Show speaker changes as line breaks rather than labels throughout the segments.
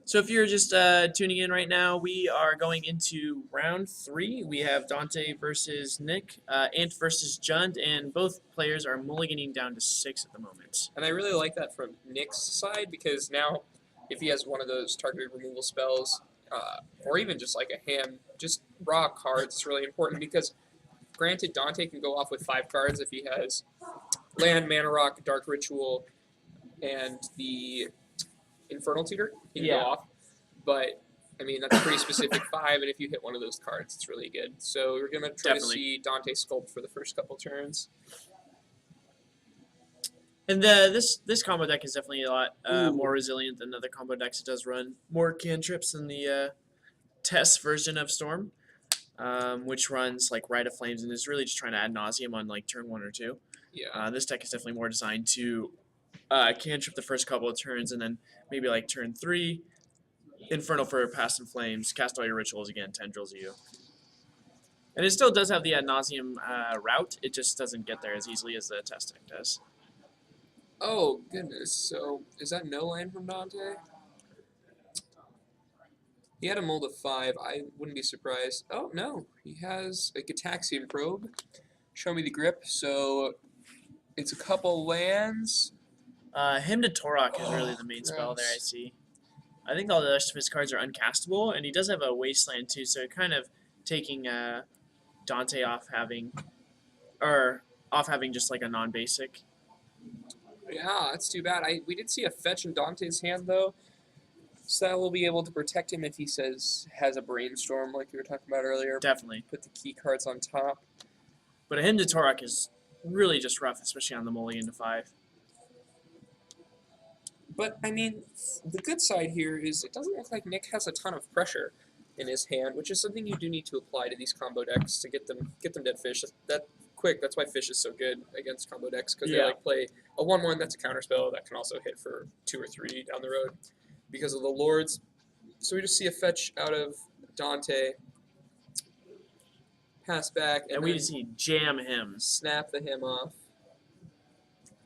So if you're just tuning in right now, we are going into round three. We have Dante versus Nick, Ant versus Jund, and both players are mulliganing down to 6 at the moment.
And I really like that from Nick's side because now, if he has one of those targeted removal spells, or even just like a hand, just raw cards, it's really important because, granted, Dante can go off with 5 cards if he has Land, Mana Rock, Dark Ritual, and the Infernal Tutor. He can go off, but I mean that's a pretty specific 5, and if you hit one of those cards, it's really good. So we're gonna try to see Dante sculpt for the first couple turns.
And this combo deck is definitely a lot more resilient than other combo decks. It does run more cantrips than the test version of Storm, which runs like Rite of Flames and is really just trying to add nauseum on like turn 1 or 2.
Yeah.
This deck is definitely more designed to cantrip the first couple of turns, and then maybe like turn 3, Infernal for Past in Flames, cast all your rituals again, tendrils you. And it still does have the ad nauseum route, it just doesn't get there as easily as the test deck does.
Oh, goodness. So, is that no land from Dante? He had a mold of 5. I wouldn't be surprised. Oh, no. He has a Gitaxian Probe. Show me the grip. So, it's a couple lands.
Hymn to Torok is really the main spell there, I see. I think all the rest of his cards are uncastable, and he does have a Wasteland too, so kind of taking Dante off having just like a non-basic.
Yeah, that's too bad. We did see a fetch in Dante's hand, though. So that will be able to protect him if he has a brainstorm like you were talking about earlier.
Definitely.
Put the key cards on top.
But a Hymn to Torok is really just rough, especially on the mulligan to 5.
But, I mean, the good side here is it doesn't look like Nick has a ton of pressure in his hand, which is something you do need to apply to these combo decks to get them dead fish. That quick. That's why Fish is so good against combo decks, because they like play a 1/1 that's a counterspell that can also hit for 2 or 3 down the road because of the Lords. So we just see a fetch out of Dante, pass back,
and we just see jam him,
snap the him off,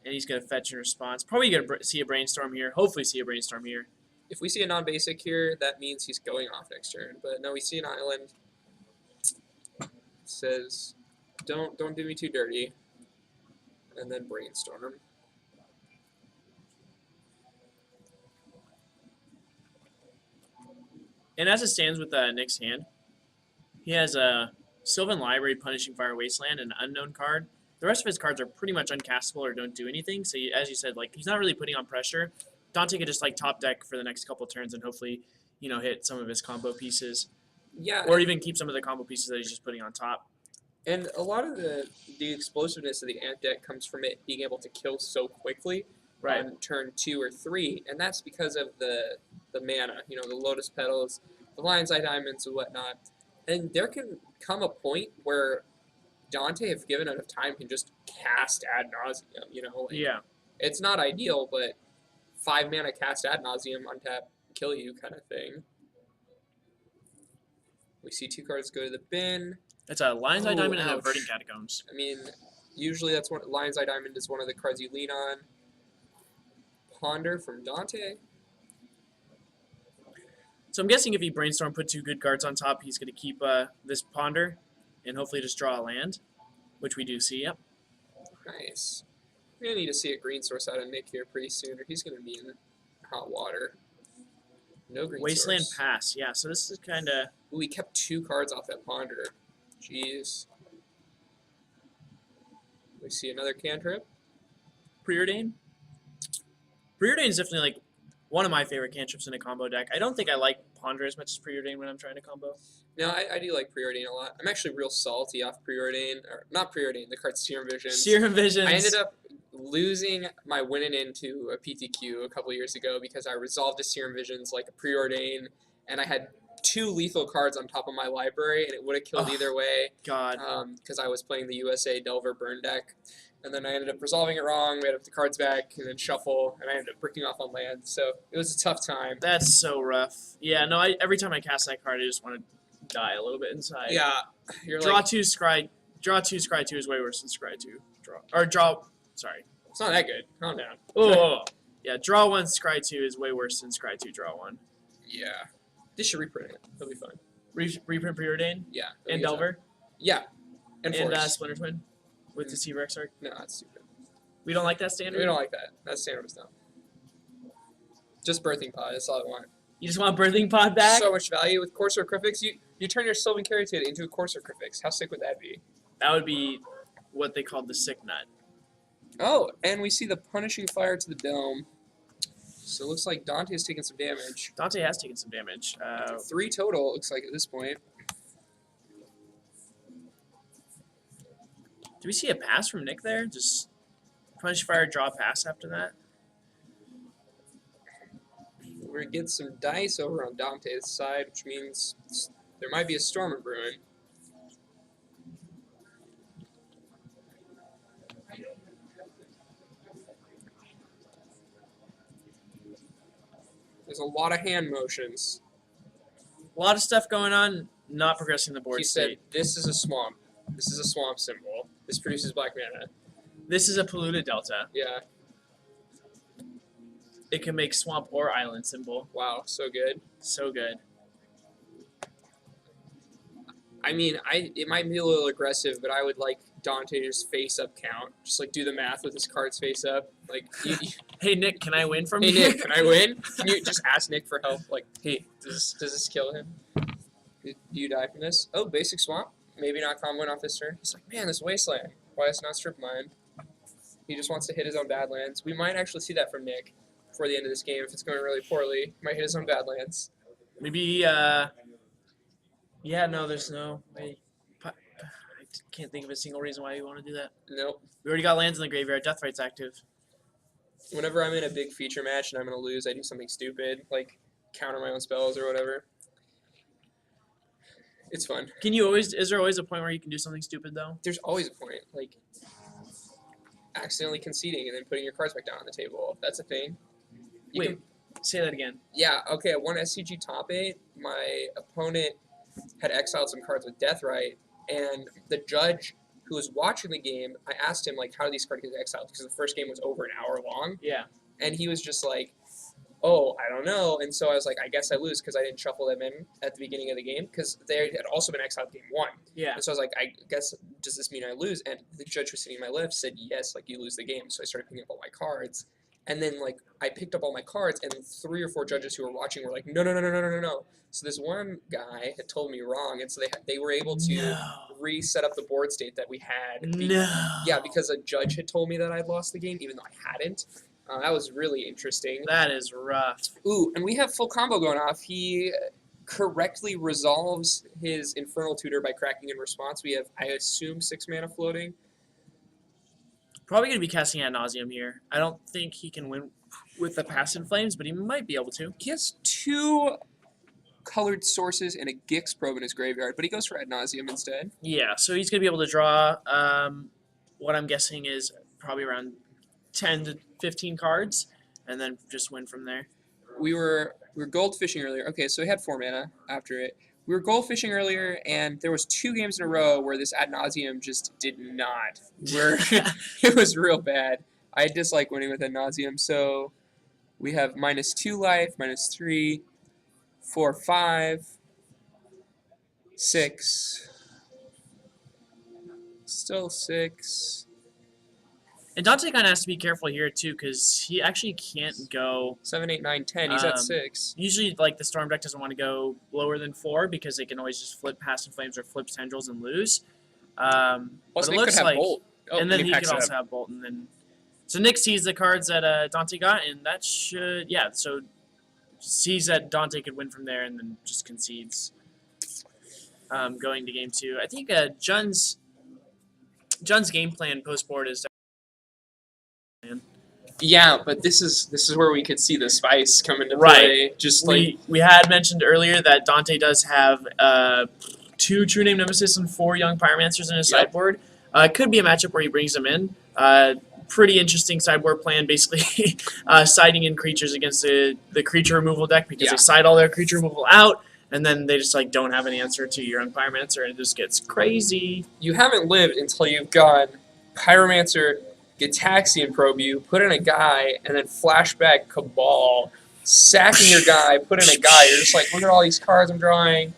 and he's gonna fetch in response. Probably gonna see a brainstorm here. Hopefully, see a brainstorm here.
If we see a non-basic here, that means he's going off next turn. But no, we see an island. It says, don't do me too dirty. And then brainstorm.
And as it stands with Nick's hand, he has a Sylvan Library, Punishing Fire Wasteland, and an unknown card. The rest of his cards are pretty much uncastable or don't do anything. So as you said, like he's not really putting on pressure. Dante could just like top deck for the next couple turns and hopefully, hit some of his combo pieces.
Yeah.
Or even keep some of the combo pieces that he's just putting on top.
And a lot of the explosiveness of the Ant deck comes from it being able to kill so quickly on turn 2 or 3, and that's because of the mana, the Lotus Petals, the Lion's Eye Diamonds, and whatnot. And there can come a point where Dante, if given enough time, can just cast Ad Nauseam, It's not ideal, but 5 mana cast Ad Nauseam, untap, kill you kind of thing. We see 2 cards go to the bin.
It's a Lion's Eye Diamond and a Verdant Catacombs.
I mean, usually that's one. Lion's Eye Diamond is one of the cards you lean on. Ponder from Dante.
So I'm guessing if he brainstorm, put 2 good cards on top, he's going to keep this Ponder and hopefully just draw a land, which we do see. Yep.
Nice. We're going to need to see a green source out of Nick here pretty soon, or he's going to be in hot water. No green
Wasteland
source.
Pass. Yeah. So this is kind of.
Ooh, he kept 2 cards off that Ponder. Jeez. We see another cantrip.
Preordain. Preordain is definitely like one of my favorite cantrips in a combo deck. I don't think I like Ponder as much as Preordain when I'm trying to combo.
No, I do like Preordain a lot. I'm actually real salty off Preordain, or not Preordain, the card Serum Visions.
Serum Visions.
I ended up losing my winning into a PTQ a couple years ago because I resolved a Serum Visions like a Preordain, and I had 2 lethal cards on top of my library, and it would have killed either way.
God.
Because I was playing the USA Delver Burn deck. And then I ended up resolving it wrong. We had to put the cards back and then shuffle, and I ended up bricking off on land. So it was a tough time.
That's so rough. Yeah, no, every time I cast that card, I just want to die a little bit inside.
Yeah.
Draw 2, scry 2 is way worse than scry 2. Sorry.
It's not that good. Calm down.
Oh, yeah, draw 1, scry 2 is way worse than scry 2, draw 1.
Yeah. This should reprint it. It'll be fun.
Reprint Preordain
Yeah.
and Delver
Yeah. And
and
Force.
Splinter Twin with the Deceiver Exarch.
No, that's stupid.
We don't like that standard?
We don't like that. That standard was dumb. Just Birthing Pod. That's all I want.
You just want Birthing Pod back?
So much value with Courser Cryphix. You turn your Sylvan Caryatid into a Courser Cryphix. How sick would that be?
That would be what they called the sick nut.
Oh, and we see the Punishing Fire to the Dome. So it looks like Dante has taken some damage.
Dante has taken some damage.
3 total, it looks like, at this point.
Do we see a pass from Nick there? Just Punishing Fire, draw a pass after that?
We're going to get some dice over on Dante's side, which means there might be a Storm of Brewing. There's a lot of hand motions.
A lot of stuff going on, not progressing the board
He
state.
said, this is a swamp. This is a swamp symbol. This produces black mana.
This is a polluted delta.
Yeah.
It can make swamp or island symbol.
Wow, so good.
So good.
I mean, it might be a little aggressive, but I would like Dante to just face up count. Just like do the math with his cards face up. Like,
Hey Nick, can I win from
hey
you?
Nick, can I win? Can you just ask Nick for help? Like, hey, does this kill him? Do you die from this? Oh, basic swamp. Maybe not comboing off this turn. He's like, man, this wasteland. Why is it not strip mine? He just wants to hit his own Badlands. We might actually see that from Nick before the end of this game if it's going really poorly. He might hit his own Badlands.
Maybe, yeah, no, there's no way. I can't think of a single reason why you want to do that.
Nope.
We already got lands in the graveyard. Deathright's active.
Whenever I'm in a big feature match and I'm going to lose, I do something stupid, like counter my own spells or whatever. It's fun.
Can you always? Is there always a point where you can do something stupid though?
There's always a point, like accidentally conceding and then putting your cards back down on the table. That's a thing. You
Wait,
can-
say that again.
yeah, okay, I won SCG top 8. My opponent had exiled some cards with Deathrite, and the judge who was watching the game, I asked him, like, how do these cards get exiled? Because the first game was over an hour long,
Yeah.
and he was just like, oh, I don't know. And so I was like, I guess I lose because I didn't shuffle them in at the beginning of the game because they had also been exiled game 1.
Yeah.
And so I was like, I guess, does this mean I lose? And the judge who was sitting on my left said, yes, like, you lose the game. So I started picking up all my cards. And then, like, I picked up all my cards, and 3 or 4 judges who were watching were like, no, no, no, no, no, no, no, no. So this one guy had told me wrong, and so they were able to
No.
reset up the board state that we had.
No.
Yeah, because a judge had told me that I'd lost the game, even though I hadn't. That was really interesting.
That is rough.
Ooh, and we have full combo going off. He correctly resolves his Infernal Tutor by cracking in response. We have, I assume, 6 mana floating.
Probably going to be casting Ad Nauseam here. I don't think he can win with the Pass in Flames, but he might be able to.
He has 2 colored sources and a Gix Probe in his graveyard, but he goes for Ad Nauseam instead.
Yeah, so he's going to be able to draw what I'm guessing is probably around 10 to 15 cards, and then just win from there.
We were goldfishing earlier. Okay, so he had 4 mana after it. We were goldfishing earlier, and there was 2 games in a row where this Ad Nauseam just did not work. It was real bad. I dislike winning with Ad Nauseam, so we have -2 life, -3, 4, 5, 6, still 6.
And Dante kind of has to be careful here, too, because he actually can't go...
7, 8, 9, 10. He's at 6.
Usually, like, the Storm deck doesn't want to go lower than 4 because they can always just flip Pass in Flames or flip Tendrils and lose. But
Plus,
it
Nick
looks
could have
like...
Bolt. Oh,
and then he
packs
could
it
also
up.
have Bolt. And then... So Nick sees the cards that Dante got, and that should... Yeah, so sees that Dante could win from there and then just concedes going to game 2. I think Jun's game plan post-board is...
Yeah, but this is where we could see the spice come into
Right.
play. Just like
We had mentioned earlier that Dante does have 2 True Name Nemesis and 4 Young Pyromancers in his
Yep.
sideboard. It could be a matchup where he brings them in. Pretty interesting sideboard plan, basically siding in creatures against the creature removal deck because
Yeah.
they side all their creature removal out, and then they just like don't have an answer to your Young Pyromancer, and it just gets crazy.
you haven't lived until you've gone Pyromancer, Gitaxian Probe you, put in a guy, and then flashback Cabal sacking your guy, put in a guy. You're just like, look at all these cards I'm drawing.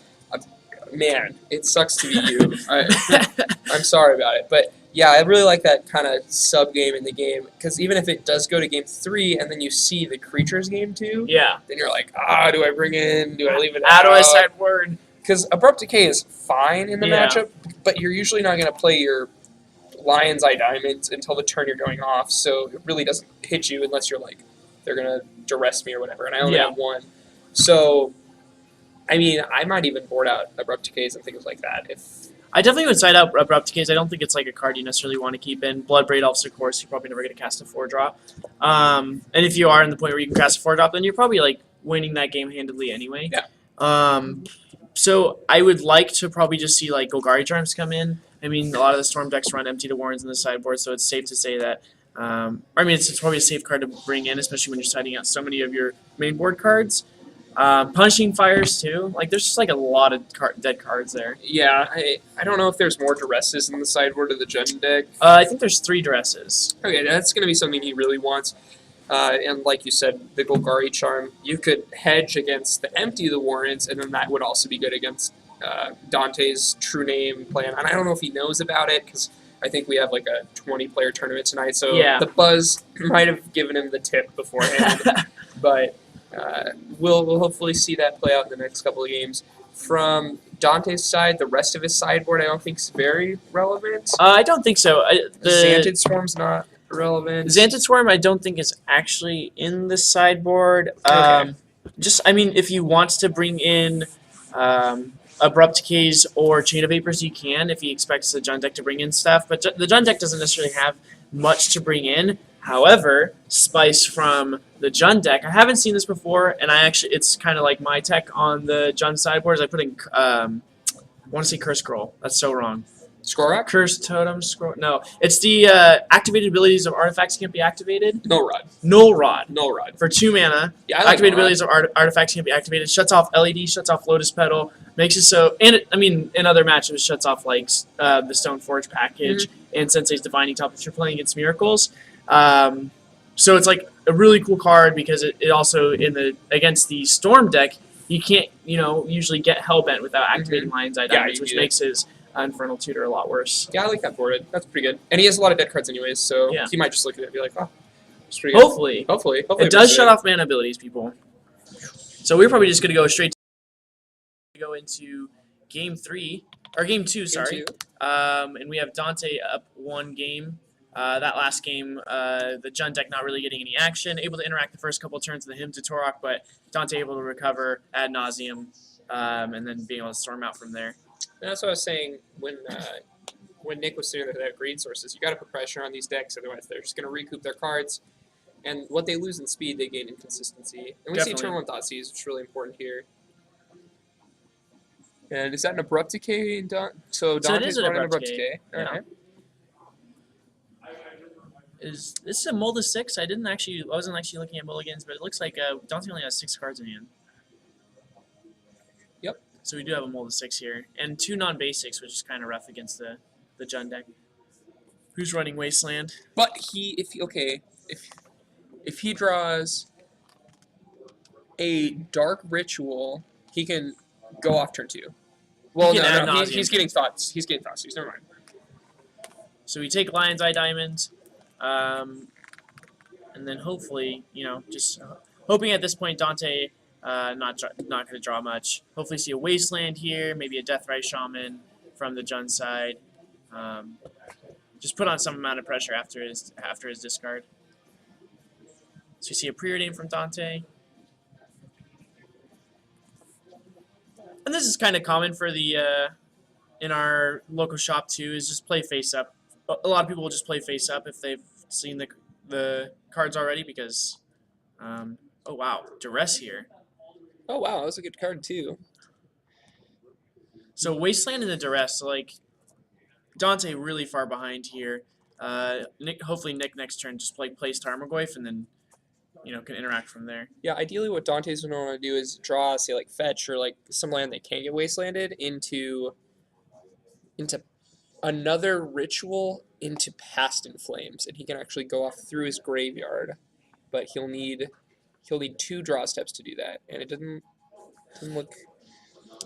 Man, it sucks to be you. I'm sorry about it, but yeah, I really like that kind of sub game in the game because even if it does go to game 3 and then you see the creatures game 2,
Yeah.
then you're like, do I bring in? Do I leave it
How do I
out?
sideboard?
Because Abrupt Decay is fine in the
Yeah.
matchup, but you're usually not going to play your Lion's Eye Diamonds until the turn you're going off, so it really doesn't hit you unless you're like, they're going to duress me or whatever, and I only
Yeah.
have one. So, I mean, I might even board out Abrupt Decays and things like that if
I definitely would side out Abrupt Decays. I don't think it's like a card you necessarily want to keep in. Bloodbraid Elves, of course, you're probably never going to cast a 4-drop. And if you are in the point where you can cast a 4-drop, then you're probably like winning that game handedly anyway.
Yeah.
So I would like to probably just see like Golgari Charms come in. I mean, a lot of the Storm decks run Empty to Warrens in the sideboard, so it's safe to say that. It's probably a safe card to bring in, especially when you're siding out so many of your main board cards. Punishing Fires too. Like there's just like a lot of dead cards there.
Yeah, I don't know if there's more duresses in the sideboard of the Judging deck.
I think there's 3 dresses.
Okay, that's going to be something he really wants. And like you said, the Golgari Charm, you could hedge against the Empty the Warrants, and then that would also be good against Dante's True Name plan. And I don't know if he knows about it, because I think we have like a 20-player tournament tonight, so
Yeah.
the buzz might have given him the tip beforehand. But we'll hopefully see that play out in the next couple of games. From Dante's side, the rest of his sideboard I don't think is very relevant.
I don't think so. The
Xantid Swarm's not relevant.
Xantid Swarm I don't think is actually in the sideboard.
Okay.
If you want to bring in Abrupt Decays or Chain of Vapors, you can if he expects the Jund deck to bring in stuff. But the Jund deck doesn't necessarily have much to bring in. However, Spice from the Jund deck, I haven't seen this before, and it's kind of like my tech on the Jund sideboards. I put in, I want to say Curse Scroll. That's so wrong.
Scroll
Curse Totem Scroll. No, it's the activated abilities of artifacts can't be activated.
Null Rod.
Null Rod.
Null Rod.
For 2 mana,
Yeah, I like
activated
Null Rod.
abilities of artifacts can't be activated. Shuts off LED, shuts off Lotus Petal, makes it so. And in other matchups, shuts off like the Stoneforge package and Sensei's Divining Top if you're playing against Miracles. So it's like a really cool card because it also against the Storm deck you can't usually get Hellbent without activating Lion's Eye Diamonds, which makes his Infernal Tutor a lot worse.
Yeah, I like that board. That's pretty good. And he has a lot of dead cards anyways, so
Yeah.
he might just look at it and be like, it's pretty good.
Hopefully.
Hopefully
It does shut off mana abilities, people. So we're probably just going to go straight to go into game 2, sorry. And we have Dante up 1 game. That last game, the Jund deck not really getting any action, able to interact the first couple of turns of the Hymn to Torok, but Dante able to recover ad nauseum, and then being able to storm out from there.
And that's what I was saying when Nick was saying that they have greed sources. You got to put pressure on these decks, otherwise they're just going to recoup their cards. And what they lose in speed, they gain in consistency. And we see turn 1 Thoughtseize, which is really important here. And is that an Abrupt Decay? So Dante's running Abrupt Decay. All right.
Is this a Mold of 6? I wasn't actually looking at mulligans, but it looks like Dante only has 6 cards in hand.
Yep.
So we do have a Mold of 6 here, and 2 non-basics, which is kind of rough against the Jund deck. Who's running Wasteland?
But if he draws a Dark Ritual, he can go off turn 2. Well, no, he's getting thoughts. He's getting thoughts. Never mind.
So we take Lion's Eye Diamond, and then hopefully, just hoping at this point Dante not going to draw much. Hopefully see a Wasteland here, maybe a Deathrise Shaman from the Jund side. Just put on some amount of pressure after his discard. So we see a Preordain from Dante. And this is kind of common for the in our local shop too, is just play face up. A lot of people will just play face up if they've seen the cards already because oh wow, Duress here.
Oh wow, that was a good card too.
So Wasteland and the Duress, so like Dante really far behind here. Hopefully Nick next turn just plays Tarmogoyf and then can interact from there.
Yeah, ideally what Dante's going to want to do is draw, say, like Fetch or like some land that can get Wastelanded into another ritual into Past in Flames, and he can actually go off through his graveyard, but he'll need He'll need 2 draw steps to do that, and it doesn't look.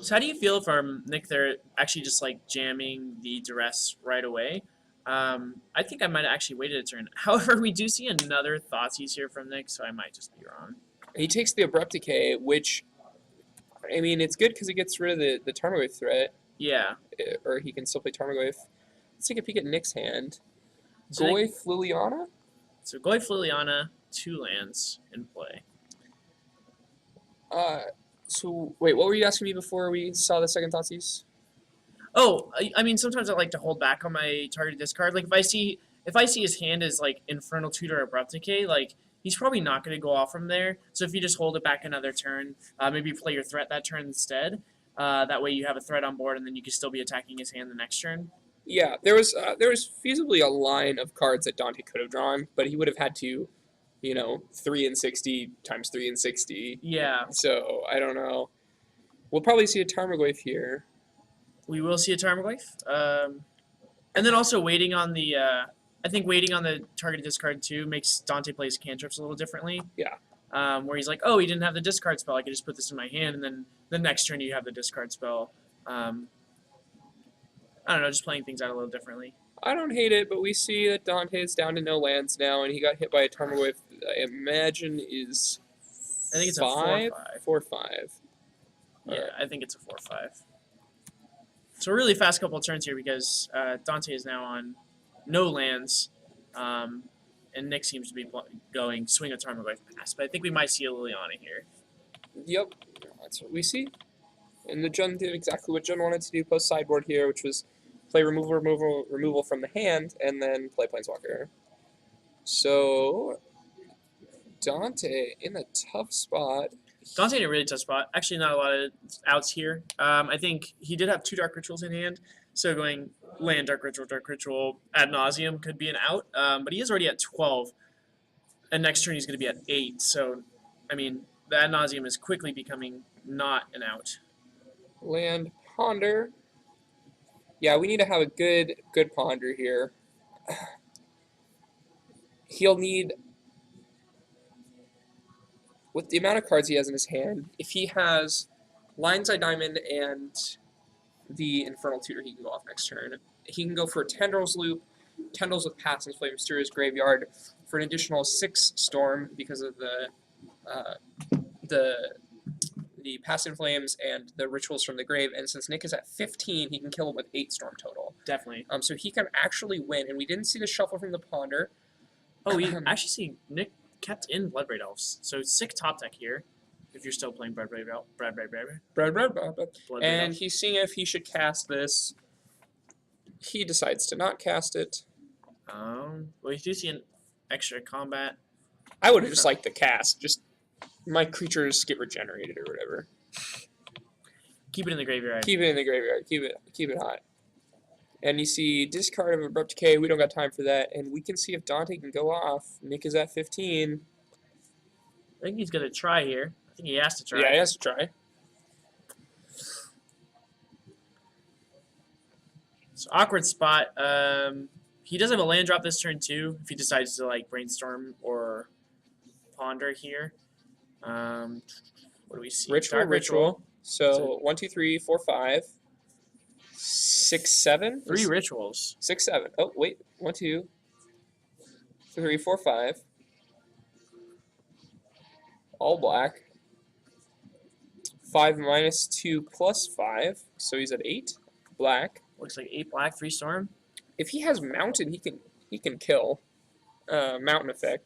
So how do you feel from Nick there actually just like jamming the duress right away? I think I might have actually waited a turn. However, we do see another Thoughtseize here from Nick, so I might just be wrong.
He takes the Abrupt Decay, which, I mean, it's good because it gets rid of the Tarmogoyf threat,
Yeah.
or he can still play Tarmogoyf. Let's take a peek at Nick's hand.
So
Goyf Liliana?
So Goyf Liliana, 2 lands in play.
So, wait, what were you asking me before we saw the second Thoughtseize?
Oh, I mean, sometimes I like to hold back on my targeted discard. Like if I see his hand is like Infernal Tutor or Abrupt Decay, like he's probably not going to go off from there. So if you just hold it back another turn, maybe play your threat that turn instead. That way you have a threat on board, and then you can still be attacking his hand the next turn.
Yeah, there was feasibly a line of cards that Dante could have drawn, but he would have had to, 3 and 60 times 3 and 60.
Yeah,
So I don't know. We'll probably see a Tarmogoyf here.
we will see a Tarmogoyf. And then also waiting on the I think waiting on the targeted discard too makes Dante plays cantrips a little differently.
Yeah.
Where he's like, oh, he didn't have the discard spell. I could just put this in my hand, and then the next turn you have the discard spell. I don't know, just playing things out a little differently.
I don't hate it, but we see that Dante is down to no lands now, and he got hit by a Tarmogoyf. I imagine is.
I think it's
5?
a 4/5.
4/5.
Yeah, I think it's a 4/5. So a really fast couple of turns here because Dante is now on no lands, and Nick seems to be going swing a Tarmogoyf pass. But I think we might see a Liliana here.
Yep, that's what we see. And the Jun did exactly what Jun wanted to do post sideboard here, which was play removal from the hand, and then play Planeswalker. So Dante in a tough spot.
Dante in a really tough spot. Actually, not a lot of outs here. I think he did have 2 Dark Rituals in hand, so going land, Dark Ritual ad nauseum could be an out. But he is already at 12, and next turn he's going to be at 8. So, I mean, the ad nauseum is quickly becoming not an out.
Land Ponder. Yeah, we need to have a good ponder here. He'll need, with the amount of cards he has in his hand, if he has Lionside Diamond and the Infernal Tutor, he can go off next turn. He can go for a Tendrils Loop, Tendrils with Pass and Play Mysterious Graveyard for an additional 6 Storm because of the Past in Flames and the Rituals from the Grave, and since Nick is at 15, he can kill him with 8 Storm total.
Definitely.
So he can actually win, and we didn't see the shuffle from the Ponder.
Oh, we actually see Nick kept in Bloodbraid Elves, so sick top deck here. If you're still playing Bloodbraid Elves.
And he's seeing if he should cast this. He decides to not cast it.
Well, you do see an extra combat.
I would have just liked the cast. Just my creatures get regenerated or whatever.
Keep it in the graveyard.
Keep it in the graveyard. Keep it hot. And you see discard of Abrupt Decay. We don't got time for that. And we can see if Dante can go off. Nick is at 15.
I think he's gonna try here. I think he has to try.
Yeah, he has to try.
So awkward spot. He does have a land drop this turn too. If he decides to like brainstorm or ponder here. What do we see?
Ritual. So 1, 2, 3, 4, 5, 6, 7.
3 rituals.
6, 7. Oh wait, 1, 2, 3, 4, 5. All black. 5 minus 2 plus 5, so he's at 8. Black.
Looks like 8 black, 3 storm.
If he has Mountain, he can kill. Mountain effect.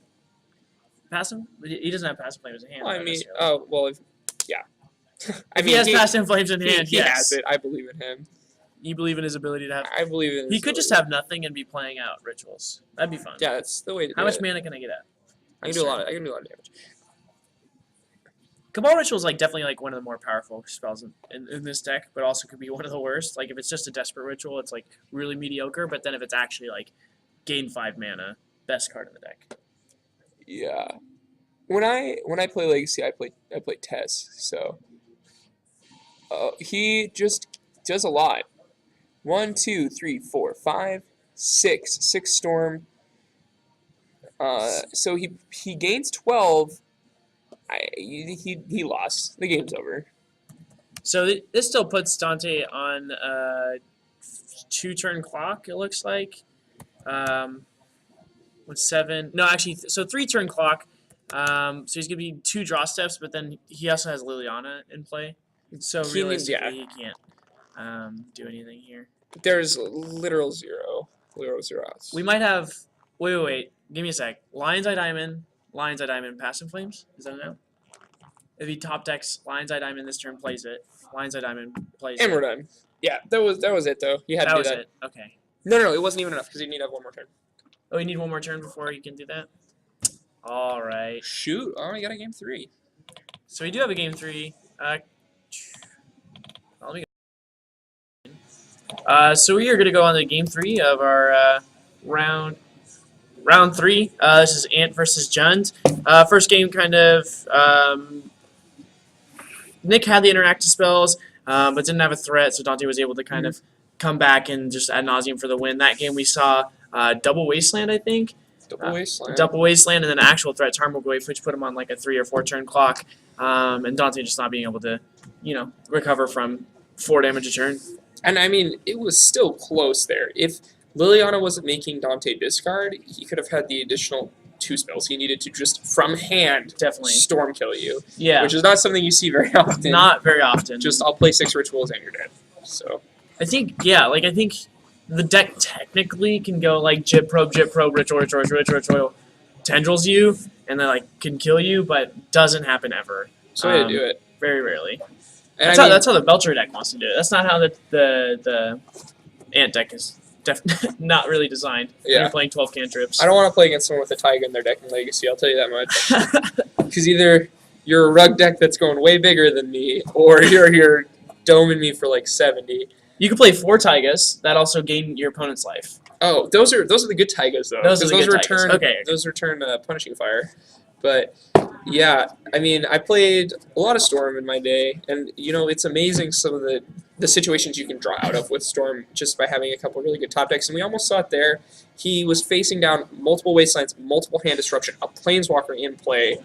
Passive? He doesn't have passive flames in hand.
Well, I
though,
mean,
necessarily.
yeah.
If he has passive flames in hand,
he
yes.
has it. I believe in him.
You believe in his ability to have.
I believe in.
He could just have nothing and be playing out rituals. That'd be fun.
Yeah, that's the way to do
How much
it.
mana can I get at?
I can do a lot of damage.
Cabal Ritual is like definitely like one of the more powerful spells in this deck, but also could be one of the worst. Like if it's just a desperate ritual, it's like really mediocre. But then if it's actually like gain 5 mana, best card in the deck.
Yeah. When I play Legacy, I play Tess. So he just does a lot. 1, 2, 3, 4, 5, 6 storm. So he gains 12. he lost. The game's over.
So this still puts Dante on 2-turn clock. It looks like. With 7. No, actually, so 3-turn clock. So he's gonna be 2 draw steps, but then he also has Liliana in play. So realistically, he can't do anything here.
There's literal zeros.
We might have. Wait. Give me a sec. Lion's Eye Diamond, Pass and Flames. Is that no? If he top decks Lion's Eye Diamond this turn, plays it. Lion's Eye Diamond plays
And
it.
we're done. Yeah, that was it though. You had to do that.
It. Okay.
No, it wasn't even enough because you need to have one more turn.
Oh, you need one more turn before you can do that? All right.
Shoot. Oh, you got a game 3.
So we do have a game 3. So we are going to go on to game 3 of our round 3. This is Ant versus Jund. First game, kind of. Nick had the interactive spells, but didn't have a threat, so Dante was able to kind of come back and just ad nauseum for the win. That game we saw double Wasteland, I think. Double Wasteland, and then actual threat Tarmogoyf, which put him on like a 3 or 4 turn clock, and Dante just not being able to, recover from 4 damage a turn.
And I mean, it was still close there. If Liliana wasn't making Dante discard, he could have had the additional 2 spells he needed to just from hand
Definitely
storm kill you.
Yeah,
which is not something you see very often.
Not very often.
Just I'll play 6 rituals and you're dead. So
I think the deck technically can go like Jib Probe, Ritual, Tendrils you, and then like can kill you, but doesn't happen ever.
So I do it.
Very rarely.
And
That's how the Belcher deck wants to do it. That's not how the Ant deck is not really designed. When you're playing 12 cantrips.
I don't want to play against someone with a Taiga in their deck in Legacy, I'll tell you that much. Because either you're a rug deck that's going way bigger than me, or you're doming me for like 70.
You can play 4 Taigas that also gain your opponent's life.
Oh, those are the good Taigas though.
Those return.
Those return Punishing Fire. But yeah, I mean, I played a lot of Storm in my day, and it's amazing some of the situations you can draw out of with Storm just by having a couple really good top decks. And we almost saw it there. He was facing down multiple Wastelands, multiple Hand Disruption, a Planeswalker in play,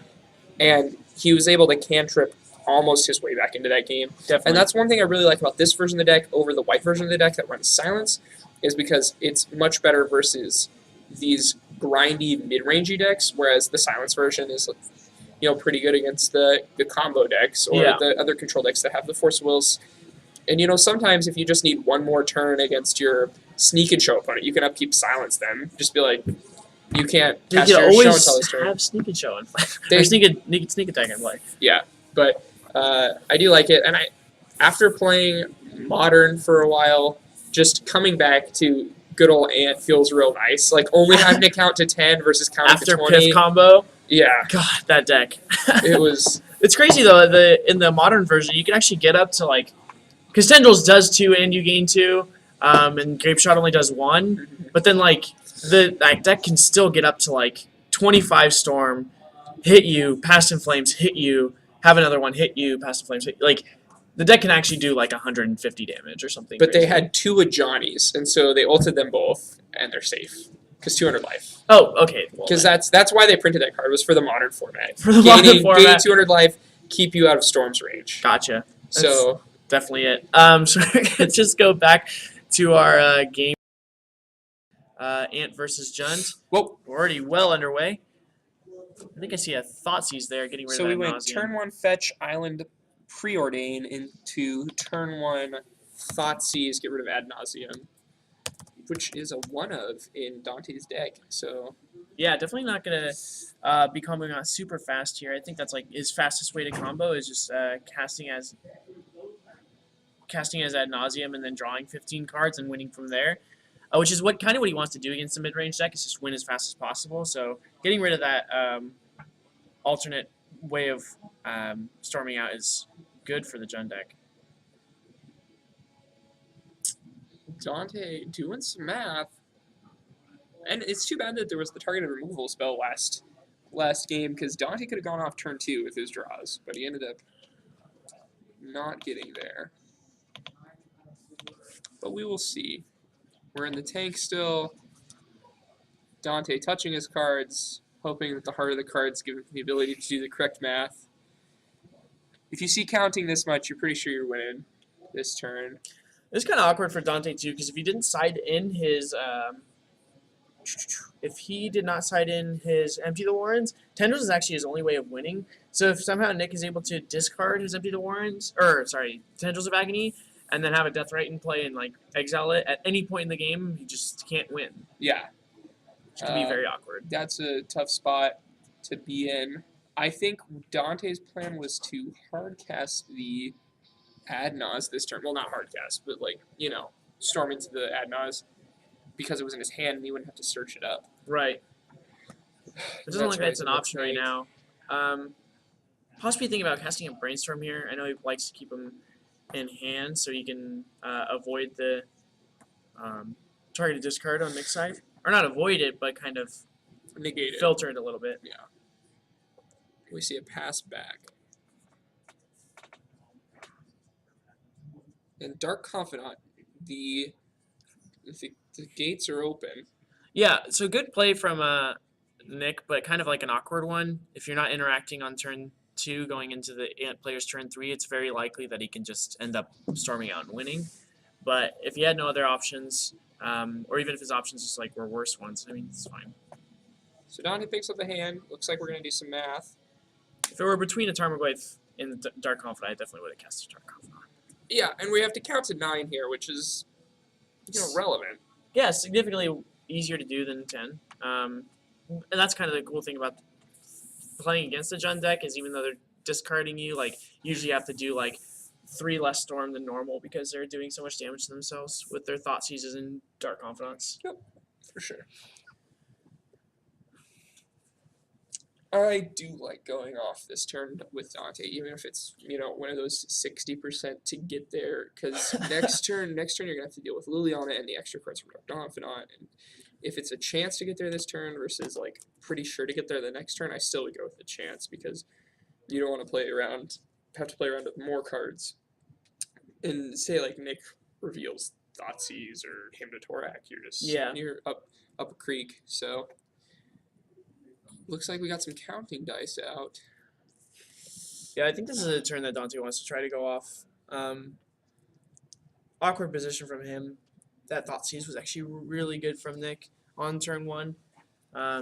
and he was able to cantrip almost his way back into that game.
Definitely.
And that's one thing I really like about this version of the deck over the white version of the deck that runs Silence, is because it's much better versus these grindy mid-rangey decks, whereas the Silence version is pretty good against the combo decks or the other control decks that have the Force Wills. And sometimes if you just need one more turn against your Sneak and Show opponent, you can upkeep Silence them. Just be like, you can't cast your Show until this turn.
Have Sneak and Show in play. Or sneak attack in play.
Yeah, but I do like it. And after playing Modern for a while, just coming back to good old Ant feels real nice. Like only having to count to 10 versus counting to 20.
After Piff combo.
Yeah.
God, that deck.
It was.
It's crazy though. In the Modern version, you can actually get up to like, because Tendrils does 2 and you gain 2, and Grape Shot only does 1. But then like that deck can still get up to like 25 Storm, hit you, Past in Flames, hit you, have another one hit you, Past in Flames, hit you. Like the deck can actually do like 150 damage or something.
But
crazy.
They had 2 Ajani's, and so they ulted them both, and they're safe. Because 200 life.
Oh, okay.
Because that's why they printed that card, was for the Modern format.
For the Modern format.
Gaining 200 life, keep you out of Storm's range.
Gotcha. That's
so
definitely it. So let's just go back to our game. Ant versus Jund.
Whoa.
We're already well underway. I think I see a Thoughtseize there getting rid of that.
So we went
nauseam.
turn 1 fetch Island Preordain into turn 1 Thoughtseize, get rid of Ad Nauseam, which is a one of in Dante's deck. So
yeah, definitely not gonna be comboing on super fast here. I think that's like his fastest way to combo is just casting as Ad Nauseam and then drawing 15 cards and winning from there. Which is what he wants to do against the mid-range deck, is just win as fast as possible. So getting rid of that alternate way of storming out is good for the Jund deck.
Dante doing some math. And it's too bad that there was the targeted removal spell last game, because Dante could have gone off turn 2 with his draws, but he ended up not getting there. But we will see. We're in the tank still. Dante touching his cards, hoping that the heart of the cards give him the ability to do the correct math. if you see counting this much, you're pretty sure you're winning this turn.
It's kind of awkward for Dante too, because if he didn't side in his, if he did not side in his empty the Warrens, Tendrils is actually his only way of winning. So if somehow Nick is able to discard his empty the Warrens, Tendrils of Agony, and then have a Death Right in play and like exile it at any point in the game, he just can't win.
Yeah.
Which can be very awkward.
That's a tough spot to be in. I think Dante's plan was to hardcast the Adnaz this turn. Well, not hardcast, but like, storm into the Adnaz because it was in his hand and he wouldn't have to search it up.
Right. It doesn't look like it's an option right now. Possibly thinking about casting a Brainstorm here. I know he likes to keep him in hand so he can avoid the targeted discard on Nick's side. Or not avoid it, but kind of
negate it.
Filter it a little bit.
Yeah. We see a pass back. And Dark Confidant, the gates are open.
Yeah, so good play from Nick, but kind of like an awkward one. If you're not interacting on turn 2 going into the player's turn 3, it's very likely that he can just end up storming out and winning. But if he had no other options, or even if his options just like were worse ones, I mean, it's fine.
So Dante picks up the hand. Looks like we're going to do some math.
If it were between a Tarmogoyf and the Dark Confidant, I definitely would have cast a Dark Confidant.
Yeah, and we have to count to 9 here, which is, relevant.
Yeah, significantly easier to do than 10. And that's kind of the cool thing about playing against the Jund deck is even though they're discarding you, like usually you have to do like 3 less storm than normal because they're doing so much damage to themselves with their Thought Seizes and Dark Confidants.
Yep, for sure. I do like going off this turn with Dante, even if it's, one of those 60% to get there, because next turn you're going to have to deal with Liliana and the extra cards from Dark Confidant, and if it's a chance to get there this turn versus, like, pretty sure to get there the next turn, I still would go with the chance, because you don't want to have to play around with more cards, and say, like, Nick reveals Thoughtseize or Hymn to Torak, you're up a creek, so... Looks like we got some counting dice out.
Yeah, I think this is a turn that Dante wants to try to go off. Awkward position from him. That Thoughtseize was actually really good from Nick on turn 1.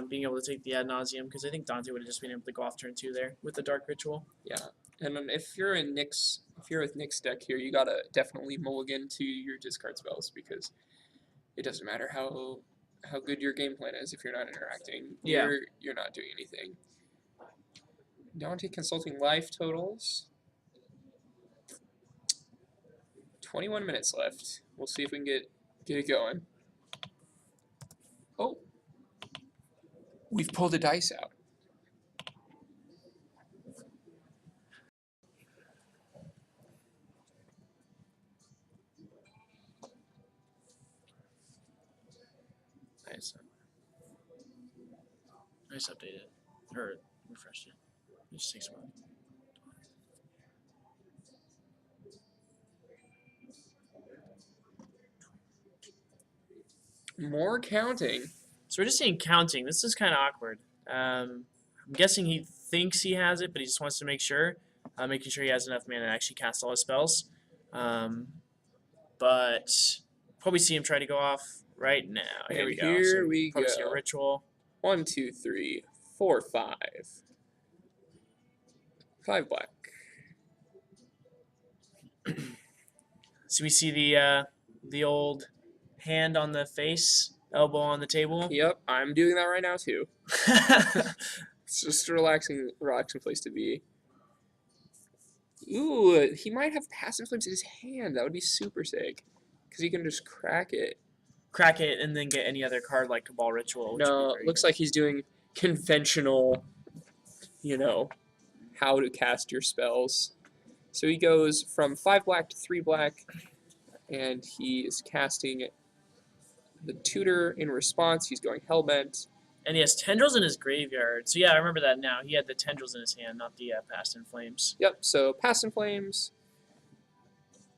Being able to take the Ad Nauseam, because I think Dante would have just been able to go off turn 2 there with the Dark Ritual.
Yeah, and if you're with Nick's deck here, you gotta definitely mulligan to your discard spells because it doesn't matter how good your game plan is if you're not interacting.
Yeah.
You're not doing anything. Dante consulting life totals. 21 minutes left. We'll see if we can get it going. Oh. We've pulled a dice out.
Nice update it. Or refreshed it. It just takes a while.
More counting.
So we're just seeing counting. This is kind of awkward. I'm guessing he thinks he has it, but he just wants to make sure. Making sure he has enough mana to actually cast all his spells. But probably see him try to go off right now. Here we go.
Here we go.
See a ritual.
1, 2, 3, 4, 5. 5 black.
So we see the old hand on the face, elbow on the table.
Yep, I'm doing that right now too. It's just a relaxing place to be. Ooh, he might have Passive Flames in his hand. That would be super sick. Because he can just crack it.
Crack it and then get any other card like Cabal Ritual.
No, looks like he's doing conventional, how to cast your spells. So he goes from 5 black to 3 black, and he is casting the Tutor in response. He's going Hellbent.
And he has Tendrils in his graveyard. So yeah, I remember that now. He had the Tendrils in his hand, not the Past in Flames.
Yep, so Past in Flames.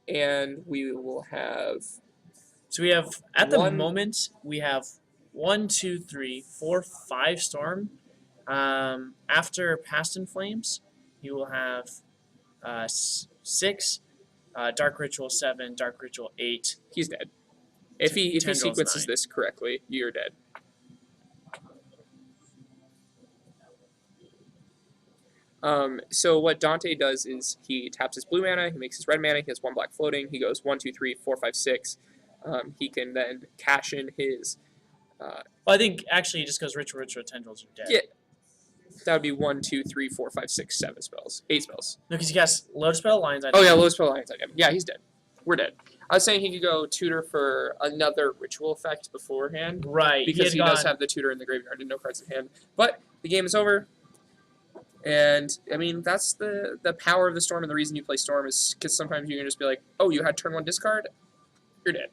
And we will have...
So we have, at the moment, we have 1, 2, 3, 4, 5 Storm. After Past in Flames, you will have 6, Dark Ritual 7, Dark Ritual 8.
He's dead. If he
Tendrils
sequences
9.
this correctly, you're dead. So what Dante does is he taps his blue mana, he makes his red mana, he has 1 black floating, he goes 1, 2, 3, 4, 5, 6. He can then cash in his.
Well, I think actually it just goes Ritual Tendrils are dead.
Yeah. That would be 1, 2, 3, 4, 5, 6, 7 spells. 8 spells.
No, because he casts Lotus Spell, Lion's Eye.
Oh yeah, Lotus Spell Lion's Eye. Yeah, he's dead. We're dead. I was saying he could go tutor for another ritual effect beforehand.
Right.
Because he does have the tutor in the graveyard and no cards in hand. But the game is over. And, I mean, that's the power of the Storm, and the reason you play Storm is because sometimes you can just be like, oh, you had turn 1 discard? You're dead.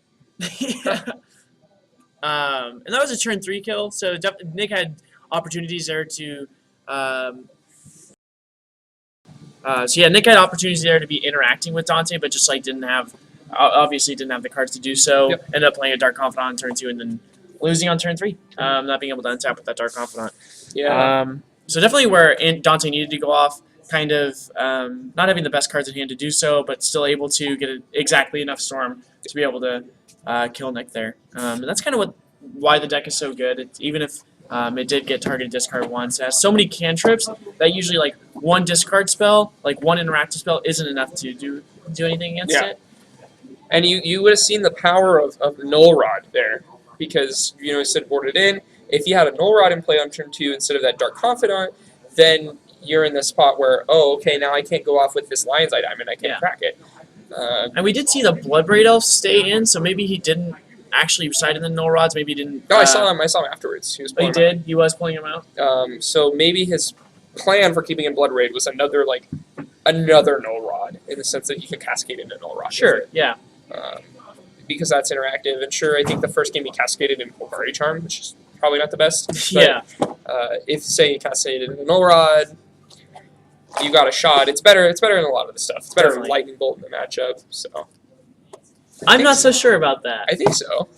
And that was a turn 3 kill, so Nick had opportunities there to... Nick had opportunities there to be interacting with Dante, but just, like, obviously didn't have the cards to do so.
Yep.
Ended up playing a Dark Confidant on turn 2 and then losing on turn 3. Not being able to untap with that Dark Confidant.
Yeah.
So definitely where Dante needed to go off, kind of not having the best cards in hand to do so, but still able to get exactly enough Storm to be able to kill Nick there. And that's kind of why the deck is so good. Even if it did get targeted discard once, it has so many cantrips that usually like one discard spell, like one interactive spell, isn't enough to do anything against it.
And you would have seen the power of Null Rod there, because instead boarded in. If you had a Null Rod in play on turn 2 instead of that Dark Confidant, then you're in the spot where, oh, okay, now I can't go off with this Lion's Eye Diamond. I can't crack it.
And we did see the Bloodbraid Elf stay in, so maybe he didn't actually reside in the Null Rods. Maybe he didn't.
No, I saw him afterwards. He was.
He did. He was pulling him out.
So maybe his plan for keeping in Blood Raid was another Null Rod, in the sense that you can cascade into Null Rod.
Sure. Yeah.
Because that's interactive, and sure, I think the first game he cascaded in Pulveri Charm, which is probably not the best. But,
yeah.
If say you cascaded in Null Rod, you got a shot. It's better than a lot of the stuff. It's better than Lightning Bolt in the matchup. So.
I'm not so sure about that.
I think so.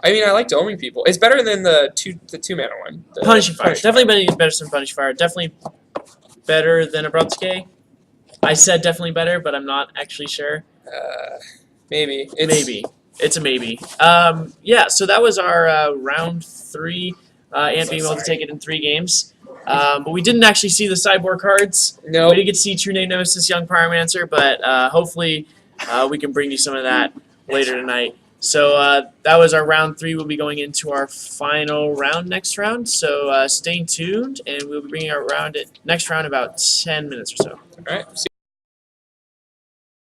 I mean, I like doming people. It's better than the two mana one.
Punishing Fire. Definitely better than Punishing Fire. Definitely better than Abrupt Decay. I said definitely better, but I'm not actually sure.
Maybe.
Maybe. It's a maybe. So that was our round 3. Ant being able to take it in 3 games. But we didn't actually see the sideboard cards.
No.
We did get to see True Name Nemesis, Young Pyromancer, but hopefully we can bring you some of that later tonight. So that was our round 3. We'll be going into our final round next round. So stay tuned, and we'll be bringing our next round about 10 minutes or so.
All right.